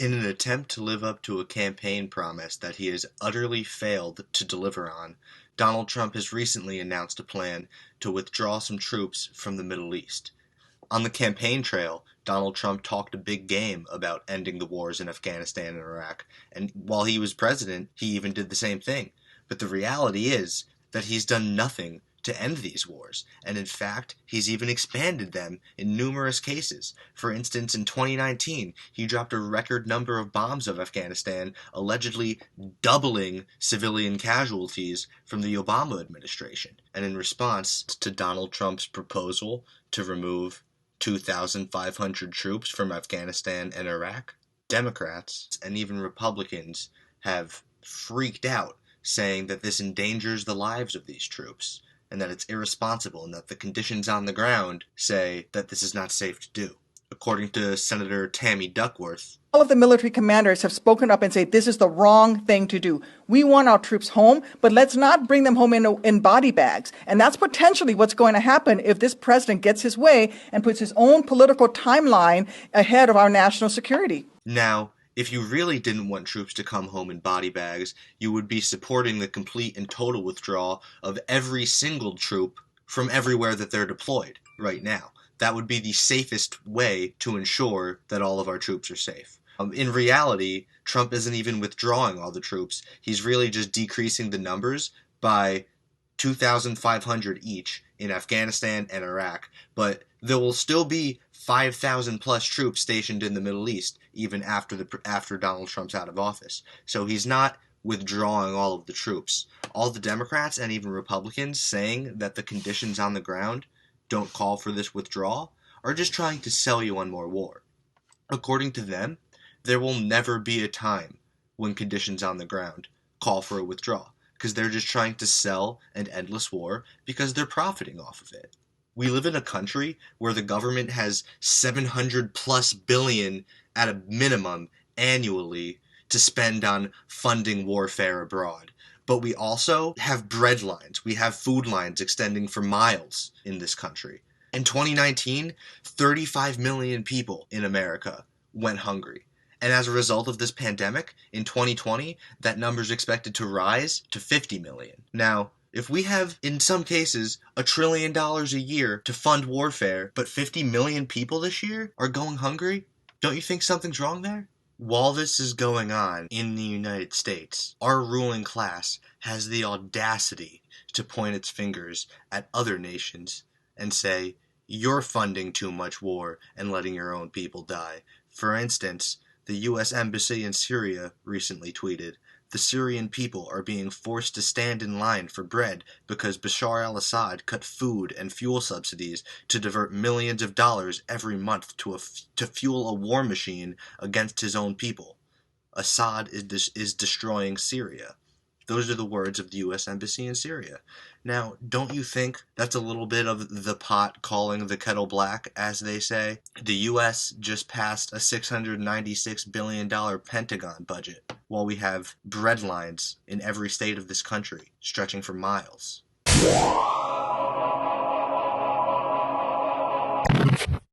In an attempt to live up to a campaign promise that he has utterly failed to deliver on, Donald Trump has recently announced a plan to withdraw some troops from the Middle East. On the campaign trail, Donald Trump talked a big game about ending the wars in Afghanistan and Iraq, and while he was president, he even did the same thing. But the reality is that he's done nothing to end these wars, and in fact, he's even expanded them in numerous cases. For instance, in 2019, he dropped a record number of bombs of Afghanistan, allegedly doubling civilian casualties from the Obama administration. And in response to Donald Trump's proposal to remove 2,500 troops from Afghanistan and Iraq, Democrats and even Republicans have freaked out, saying that this endangers the lives of these troops, and that it's irresponsible, and that the conditions on the ground say that this is not safe to do. According to Senator Tammy Duckworth, all of the military commanders have spoken up and said this is the wrong thing to do. We want our troops home, but let's not bring them home in body bags. And that's potentially what's going to happen if this president gets his way and puts his own political timeline ahead of our national security. Now, if you really didn't want troops to come home in body bags, you would be supporting the complete and total withdrawal of every single troop from everywhere that they're deployed right now. That would be the safest way to ensure that all of our troops are safe. In reality, Trump isn't even withdrawing all the troops. He's really just decreasing the numbers by 2,500 each in Afghanistan and Iraq, but there will still be 5,000 plus troops stationed in the Middle East even after Donald Trump's out of office. So he's not withdrawing all of the troops. All the Democrats and even Republicans saying that the conditions on the ground don't call for this withdrawal are just trying to sell you on more war. According to them, there will never be a time when conditions on the ground call for a withdrawal, because they're just trying to sell an endless war because they're profiting off of it. We live in a country where the government has 700 plus billion at a minimum annually to spend on funding warfare abroad. But we also have bread lines. We have food lines extending for miles in this country. In 2019, 35 million people in America went hungry. And as a result of this pandemic, in 2020, that number is expected to rise to 50 million. Now, if we have, in some cases, $1 trillion a year to fund warfare, but 50 million people this year are going hungry, don't you think something's wrong there? While this is going on in the United States, our ruling class has the audacity to point its fingers at other nations and say, you're funding too much war and letting your own people die. For instance, the U.S. Embassy in Syria recently tweeted, "The Syrian people are being forced to stand in line for bread because Bashar al-Assad cut food and fuel subsidies to divert millions of dollars every month to fuel a war machine against his own people. Assad is destroying Syria." Those are the words of the U.S. Embassy in Syria. Now, don't you think that's a little bit of the pot calling the kettle black, as they say? The U.S. just passed a $696 billion Pentagon budget, while we have bread lines in every state of this country, stretching for miles.